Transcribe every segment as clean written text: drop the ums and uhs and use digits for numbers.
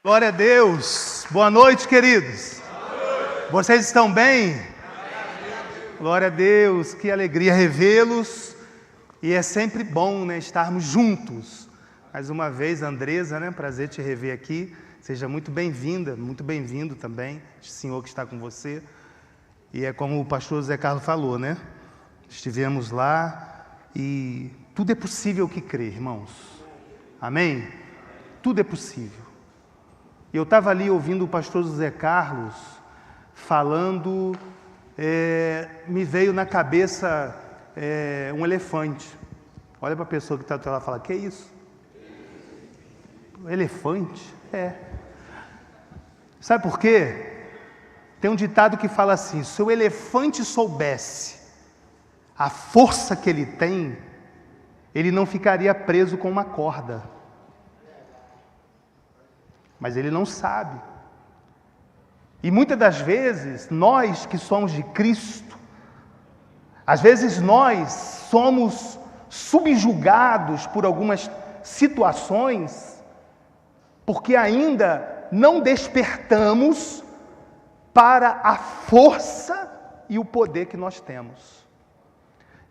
Glória a Deus. Boa noite, queridos. Vocês estão bem? Glória a Deus. Que alegria revê-los. E é sempre bom, estarmos juntos. Mais uma vez, Andresa, prazer te rever aqui. Seja muito bem-vinda, muito bem-vindo também, o Senhor que está com você. E é como o pastor Zé Carlos falou, Estivemos lá e tudo é possível que crê, irmãos. Amém? Tudo é possível. Eu estava ali ouvindo o pastor José Carlos falando, me veio na cabeça um elefante. Olha para a pessoa que está lá e fala, que é isso? Elefante? Sabe por quê? Tem um ditado que fala assim, se o elefante soubesse a força que ele tem, ele não ficaria preso com uma corda. Mas ele não sabe. E muitas das vezes, nós que somos de Cristo, às vezes nós somos subjugados por algumas situações, porque ainda não despertamos para a força e o poder que nós temos.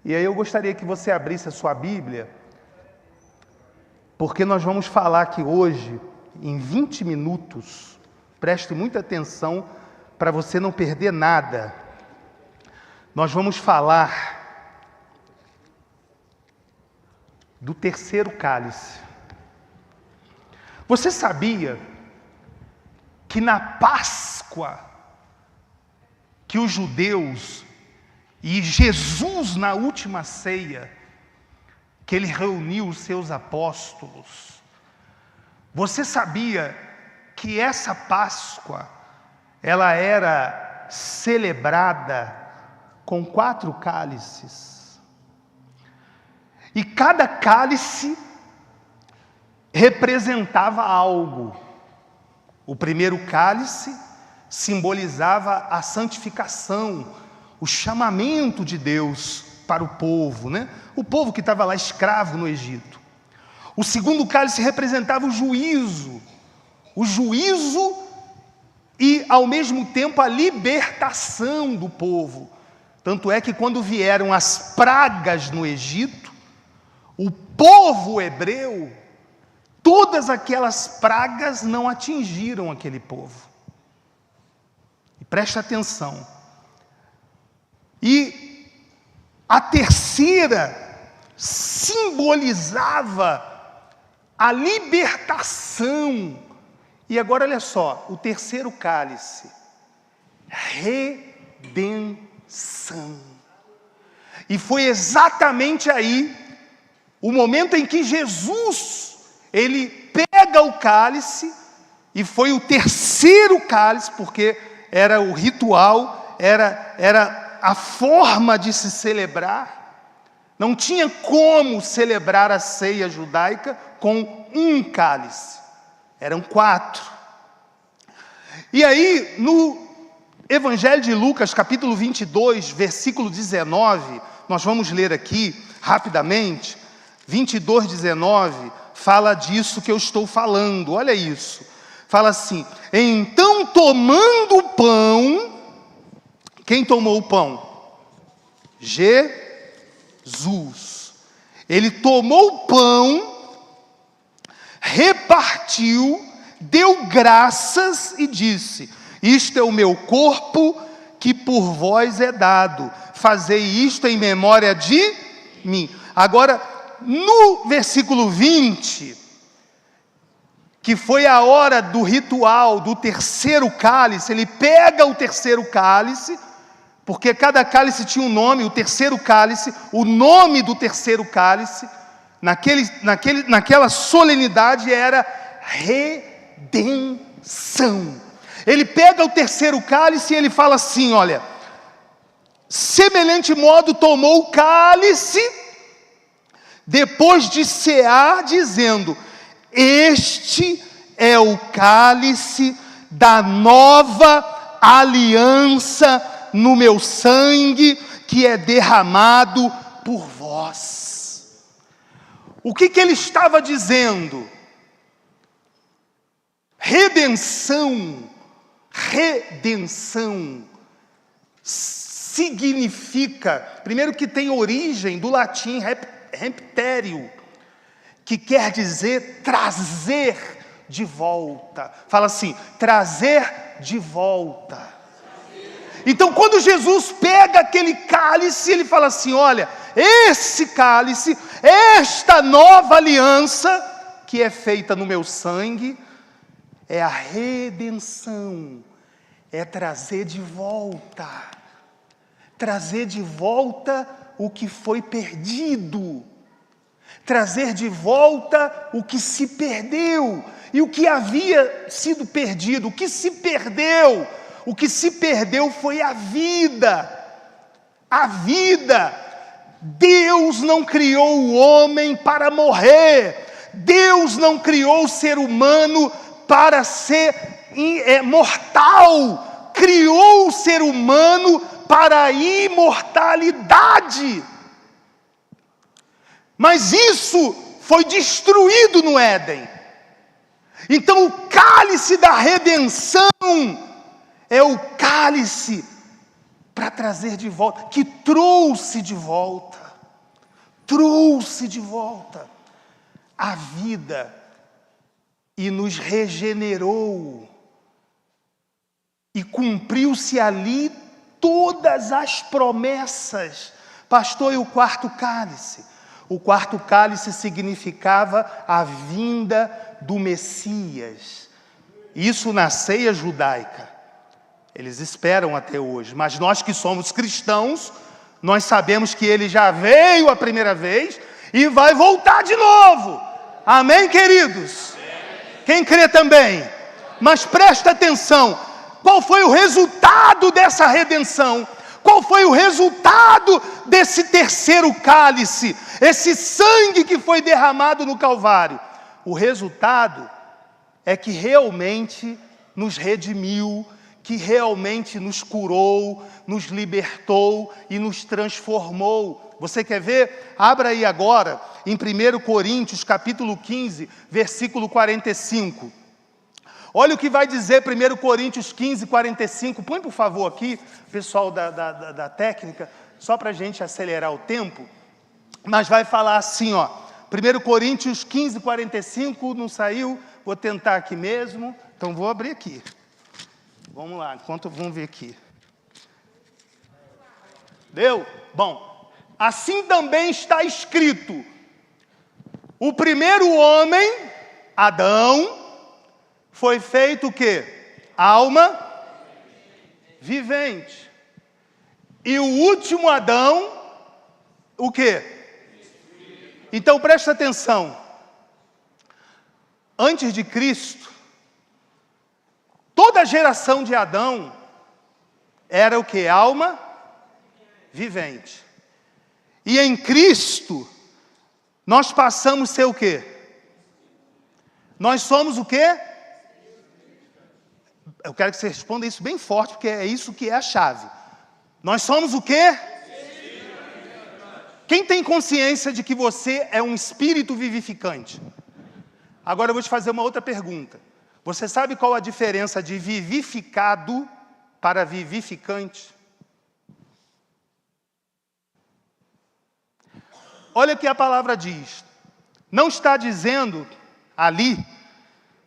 E aí eu gostaria que você abrisse a sua Bíblia, porque nós vamos falar aqui hoje, em 20 minutos, preste muita atenção para você não perder nada. Nós vamos falar do terceiro cálice. Você sabia que na Páscoa, que os judeus e Jesus na última ceia, que ele reuniu os seus apóstolos, você sabia que essa Páscoa, ela era celebrada com 4 cálices? E cada cálice representava algo. O primeiro cálice simbolizava a santificação, o chamamento de Deus para o povo, O povo que estava lá escravo no Egito. O segundo cálice representava o juízo e, ao mesmo tempo, a libertação do povo. Tanto é que, quando vieram as pragas no Egito, o povo hebreu, todas aquelas pragas não atingiram aquele povo. E preste atenção. E a terceira simbolizava a libertação. E agora olha só, o terceiro cálice, redenção. E foi exatamente aí, o momento em que Jesus, ele pega o cálice, e foi o terceiro cálice, porque era o ritual, era a forma de se celebrar. Não tinha como celebrar a ceia judaica com um cálice. Eram 4. E aí, no Evangelho de Lucas, capítulo 22, versículo 19, nós vamos ler aqui, rapidamente, 22, 19, fala disso que eu estou falando, olha isso. Fala assim, então tomando o pão, quem tomou o pão? Jesus. Ele tomou o pão, repartiu, deu graças e disse, isto é o meu corpo que por vós é dado, fazei isto em memória de mim. Agora, no versículo 20, que foi a hora do ritual do terceiro cálice, ele pega o terceiro cálice, porque cada cálice tinha um nome, o terceiro cálice, o nome do terceiro cálice, naquela solenidade era redenção. Ele pega o terceiro cálice e ele fala assim, olha, semelhante modo tomou o cálice, depois de cear, dizendo, este é o cálice da nova aliança no meu sangue, que é derramado por vós. O que ele estava dizendo? redenção significa, primeiro que tem origem do latim reptério, que quer dizer trazer de volta. Fala assim, trazer de volta. Então quando Jesus pega aquele cálice, ele fala assim, olha, esse cálice, esta nova aliança, que é feita no meu sangue, é a redenção, é trazer de volta o que foi perdido, trazer de volta o que se perdeu, e o que havia sido perdido, o que se perdeu foi a vida. Deus não criou o homem para morrer, Deus não criou o ser humano para ser mortal, criou o ser humano para a imortalidade. Mas isso foi destruído no Éden. Então o cálice da redenção é o cálice para trazer de volta, que trouxe de volta a vida e nos regenerou. E cumpriu-se ali todas as promessas. Pastor, e o quarto cálice? O quarto cálice significava a vinda do Messias. Isso na ceia judaica. Eles esperam até hoje. Mas nós que somos cristãos, nós sabemos que ele já veio a primeira vez e vai voltar de novo. Amém, queridos? Quem crê também? Mas presta atenção. Qual foi o resultado dessa redenção? Qual foi o resultado desse terceiro cálice? Esse sangue que foi derramado no Calvário? O resultado é que realmente nos redimiu, que realmente nos curou, nos libertou e nos transformou. Você quer ver? Abra aí agora em 1 Coríntios, capítulo 15, versículo 45. Olha o que vai dizer 1 Coríntios 15, 45. Põe, por favor, aqui, pessoal da técnica, só para a gente acelerar o tempo. Mas vai falar assim, ó. 1 Coríntios 15, 45, não saiu. Vou tentar aqui mesmo. Então, vou abrir aqui. Vamos lá, vamos ver aqui. Deu? Bom, assim também está escrito. O primeiro homem, Adão, foi feito o quê? Alma vivente. E o último Adão, o quê? Então presta atenção. Antes de Cristo, toda a geração de Adão era o quê? Alma vivente. E em Cristo, nós passamos a ser o quê? Nós somos o quê? Eu quero que você responda isso bem forte, porque é isso que é a chave. Nós somos o quê? Quem tem consciência de que você é um espírito vivificante? Agora eu vou te fazer uma outra pergunta. Você sabe qual a diferença de vivificado para vivificante? Olha o que a palavra diz. Não está dizendo ali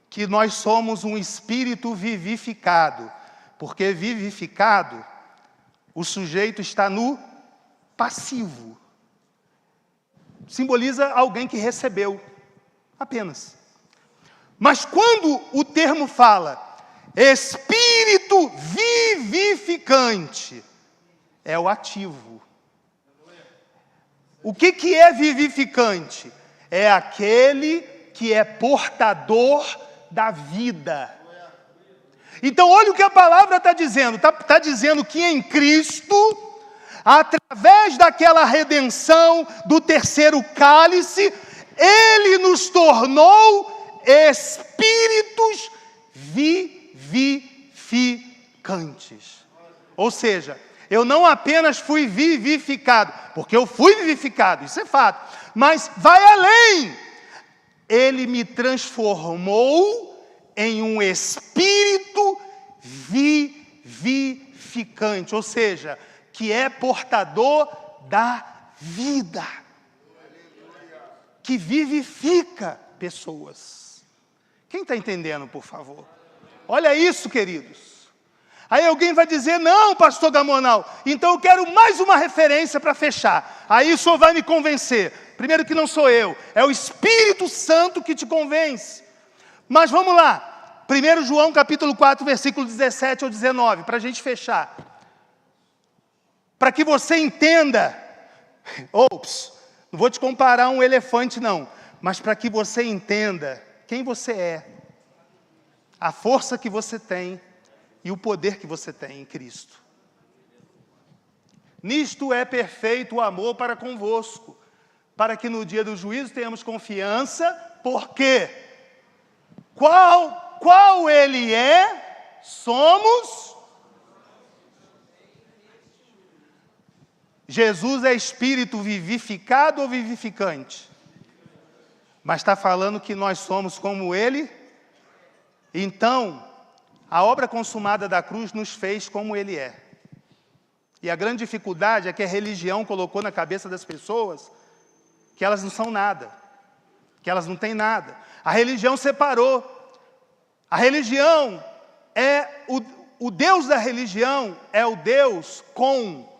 que nós somos um espírito vivificado, porque vivificado, o sujeito está no passivo. Simboliza alguém que recebeu, apenas. Mas quando o termo fala espírito vivificante, é o ativo. O que é vivificante? É aquele que é portador da vida. Então olha o que a palavra está dizendo. Está dizendo que em Cristo, através daquela redenção do terceiro cálice, Ele nos tornou espíritos vivificantes. Ou seja, eu não apenas fui vivificado, porque eu fui vivificado, isso é fato, mas vai além. Ele me transformou em um espírito vivificante, ou seja, que é portador da vida, que vivifica pessoas. Quem está entendendo, por favor? Olha isso, queridos. Aí alguém vai dizer, não, pastor Gamonal, então eu quero mais uma referência para fechar. Aí o senhor vai me convencer. Primeiro que não sou eu, é o Espírito Santo que te convence. Mas vamos lá, 1 João capítulo 4, versículo 17 ao 19, para a gente fechar. Para que você entenda, não vou te comparar a um elefante não, mas para que você entenda quem você é, a força que você tem e o poder que você tem em Cristo. Nisto é perfeito o amor para convosco, para que no dia do juízo tenhamos confiança, porque qual Ele é, somos. Jesus é espírito vivificado ou vivificante? Mas está falando que nós somos como Ele. Então, a obra consumada da cruz nos fez como Ele é. E a grande dificuldade é que a religião colocou na cabeça das pessoas que elas não são nada, que elas não têm nada. A religião separou. A religião é o Deus da religião é o Deus com.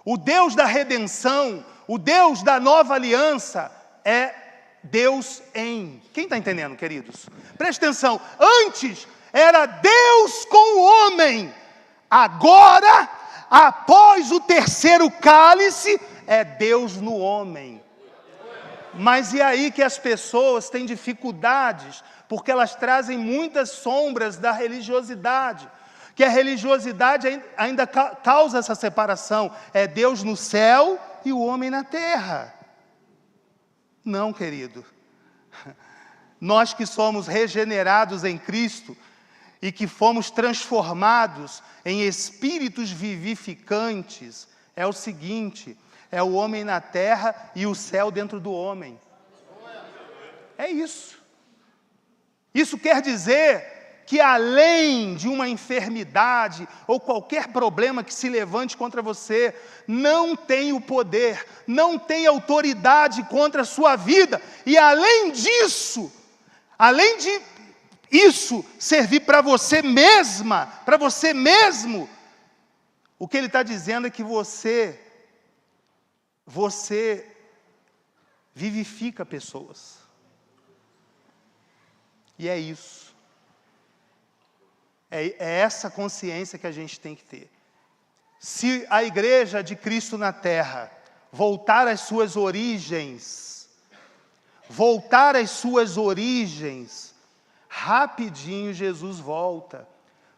O Deus da redenção, o Deus da nova aliança é Deus em. Quem está entendendo, queridos? Preste atenção. Antes era Deus com o homem. Agora, após o terceiro cálice, é Deus no homem. Mas e aí que as pessoas têm dificuldades, porque elas trazem muitas sombras da religiosidade. Que a religiosidade ainda causa essa separação. É Deus no céu e o homem na terra. Não, querido. Nós que somos regenerados em Cristo e que fomos transformados em espíritos vivificantes, é o seguinte, é o homem na terra e o céu dentro do homem. É isso. Isso quer dizer que além de uma enfermidade ou qualquer problema que se levante contra você, não tem o poder, não tem autoridade contra a sua vida. E além disso, além de isso servir para você mesma, para você mesmo, o que ele está dizendo é que você vivifica pessoas. E é isso. É essa consciência que a gente tem que ter. Se a igreja de Cristo na terra voltar às suas origens, rapidinho Jesus volta,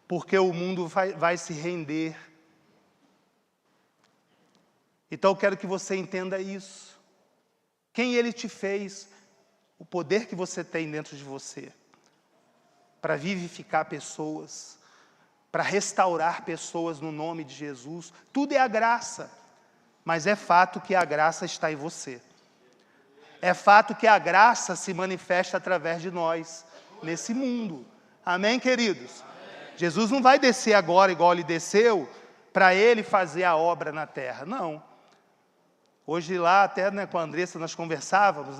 porque o mundo vai se render. Então eu quero que você entenda isso. Quem Ele te fez, o poder que você tem dentro de você, para vivificar pessoas, para restaurar pessoas no nome de Jesus. Tudo é a graça, mas é fato que a graça está em você. É fato que a graça se manifesta através de nós, nesse mundo. Amém, queridos? Amém. Jesus não vai descer agora igual Ele desceu, para Ele fazer a obra na terra, não. Hoje lá, até com a Andressa, nós conversávamos,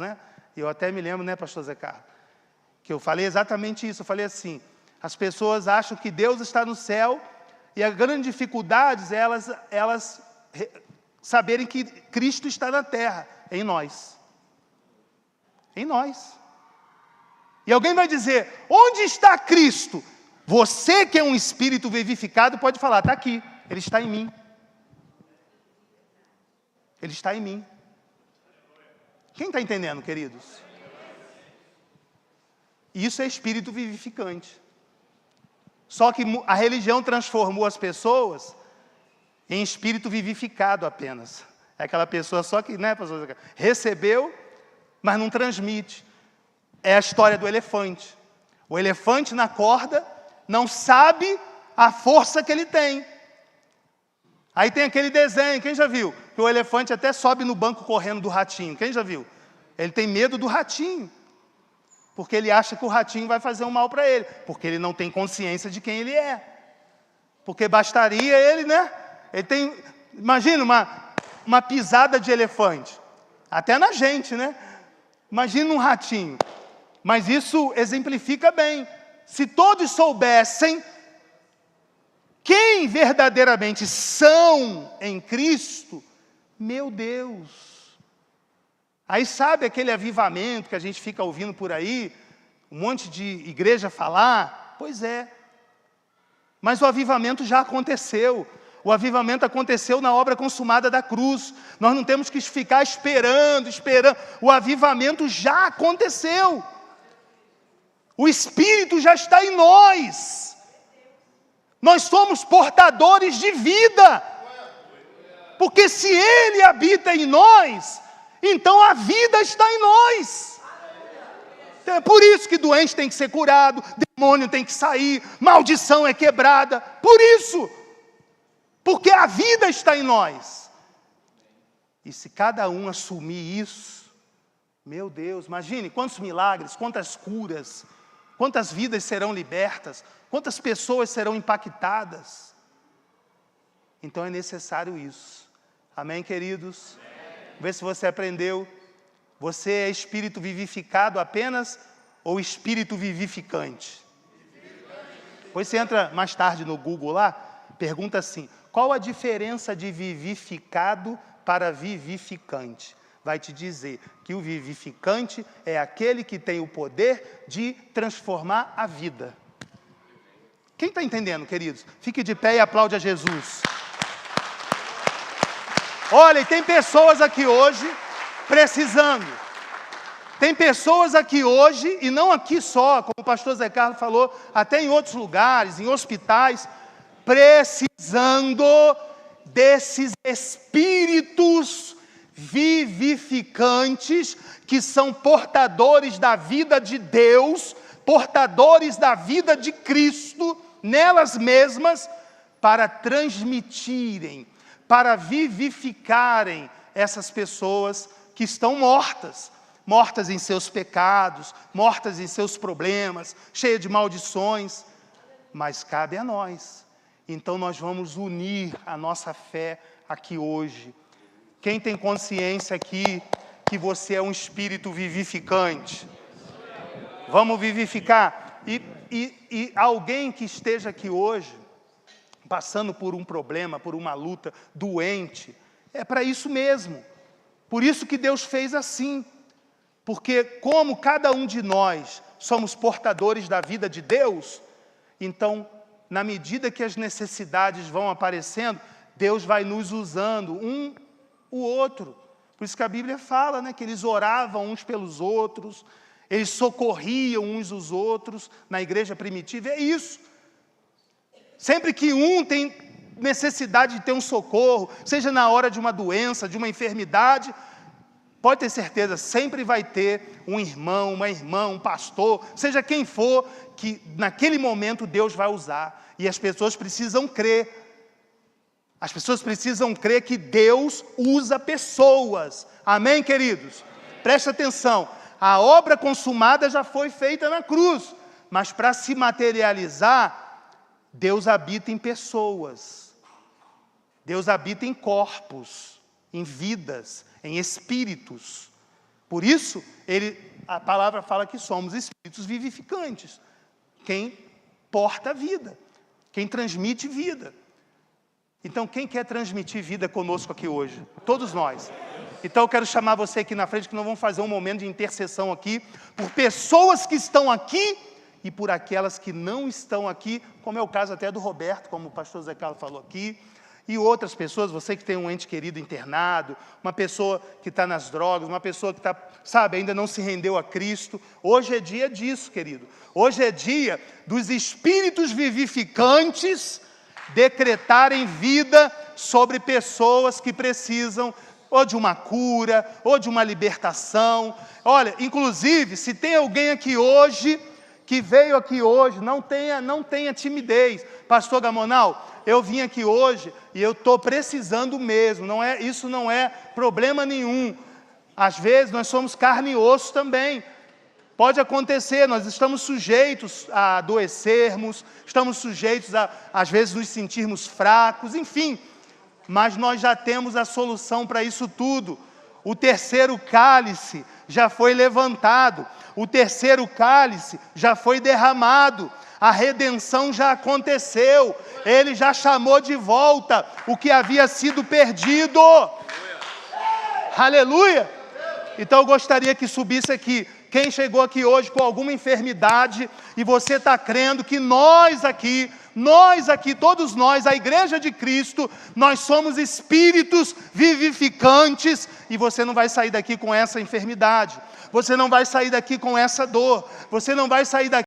e eu até me lembro, pastor Zé Carlos, que eu falei exatamente isso. Eu falei assim, as pessoas acham que Deus está no céu e a grande dificuldade é elas saberem que Cristo está na terra, em nós. Em nós. E alguém vai dizer, onde está Cristo? Você que é um espírito vivificado pode falar, está aqui, Ele está em mim. Ele está em mim. Quem está entendendo, queridos? Isso é espírito vivificante. Só que a religião transformou as pessoas em espírito vivificado apenas. É aquela pessoa só que, pastor, recebeu, mas não transmite. É a história do elefante. O elefante na corda não sabe a força que ele tem. Aí tem aquele desenho, quem já viu? Que o elefante até sobe no banco correndo do ratinho. Quem já viu? Ele tem medo do ratinho. porque ele acha que o ratinho vai fazer um mal para ele, porque ele não tem consciência de quem ele é. Porque bastaria ele, né? Ele tem, imagina uma pisada de elefante, até na gente, né? Imagina um ratinho. Mas isso exemplifica bem. Se todos soubessem quem verdadeiramente são em Cristo, meu Deus. Aí sabe aquele avivamento que a gente fica ouvindo por aí, um monte de igreja falar? Pois é. Mas o avivamento já aconteceu. O avivamento aconteceu na obra consumada da cruz. Nós não temos que ficar esperando. O avivamento já aconteceu. O Espírito já está em nós. Nós somos portadores de vida. Porque se Ele habita em nós, então a vida está em nós. É por isso que doente tem que ser curado, demônio tem que sair, maldição é quebrada. Por isso. Porque a vida está em nós. E se cada um assumir isso, meu Deus, imagine quantos milagres, quantas curas, quantas vidas serão libertas, quantas pessoas serão impactadas. Então é necessário isso. Amém, queridos? Vê se você aprendeu. Você é espírito vivificado apenas ou espírito vivificante? Depois você entra mais tarde no Google lá, pergunta assim, qual a diferença de vivificado para vivificante? Vai te dizer que o vivificante é aquele que tem o poder de transformar a vida. Quem está entendendo, queridos? Fique de pé e aplaude a Jesus. Olha, e tem pessoas aqui hoje precisando. Tem pessoas aqui hoje, e não aqui só, como o pastor Zé Carlos falou, até em outros lugares, em hospitais, precisando desses espíritos vivificantes, que são portadores da vida de Deus, portadores da vida de Cristo, nelas mesmas, para transmitirem, para vivificarem essas pessoas que estão mortas, mortas em seus pecados, mortas em seus problemas, cheias de maldições, mas cabe a nós. Então nós vamos unir a nossa fé aqui hoje. Quem tem consciência aqui que você é um espírito vivificante? Vamos vivificar. E alguém que esteja aqui hoje, passando por um problema, por uma luta, doente, é para isso mesmo. Por isso que Deus fez assim. Porque como cada um de nós somos portadores da vida de Deus, então, na medida que as necessidades vão aparecendo, Deus vai nos usando o outro. Por isso que a Bíblia fala, né, que eles oravam uns pelos outros, eles socorriam uns os outros na igreja primitiva. É isso. Sempre que um tem necessidade de ter um socorro, seja na hora de uma doença, de uma enfermidade, pode ter certeza, sempre vai ter um irmão, uma irmã, um pastor, seja quem for, que naquele momento Deus vai usar. E as pessoas precisam crer. As pessoas precisam crer que Deus usa pessoas. Amém, queridos? Preste atenção. A obra consumada já foi feita na cruz. Mas para se materializar, Deus habita em pessoas. Deus habita em corpos, em vidas, em espíritos. Por isso, a palavra fala que somos espíritos vivificantes. Quem porta a vida, quem transmite vida. Então, quem quer transmitir vida conosco aqui hoje? Todos nós. Então, eu quero chamar você aqui na frente, que nós vamos fazer um momento de intercessão aqui, por pessoas que estão aqui e por aquelas que não estão aqui, como é o caso até do Roberto, como o pastor Zé Carlos falou aqui, e outras pessoas, você que tem um ente querido internado, uma pessoa que está nas drogas, uma pessoa que está, ainda não se rendeu a Cristo. Hoje é dia disso, querido. Hoje é dia dos espíritos vivificantes decretarem vida sobre pessoas que precisam ou de uma cura, ou de uma libertação. Olha, inclusive, se tem alguém aqui hoje, que veio aqui hoje, não tenha timidez. Pastor Gamonal, eu vim aqui hoje e eu estou precisando mesmo, isso não é problema nenhum. Às vezes nós somos carne e osso também. Pode acontecer, nós estamos sujeitos a adoecermos, estamos sujeitos a, às vezes, nos sentirmos fracos, enfim. Mas nós já temos a solução para isso tudo. O terceiro cálice já foi levantado, o terceiro cálice já foi derramado, a redenção já aconteceu, Ele já chamou de volta o que havia sido perdido. Aleluia! Então eu gostaria que subisse aqui, quem chegou aqui hoje com alguma enfermidade, e você está crendo que nós aqui, todos nós, a Igreja de Cristo, nós somos espíritos vivificantes, e você não vai sair daqui com essa enfermidade, você não vai sair daqui com essa dor, você não vai sair daqui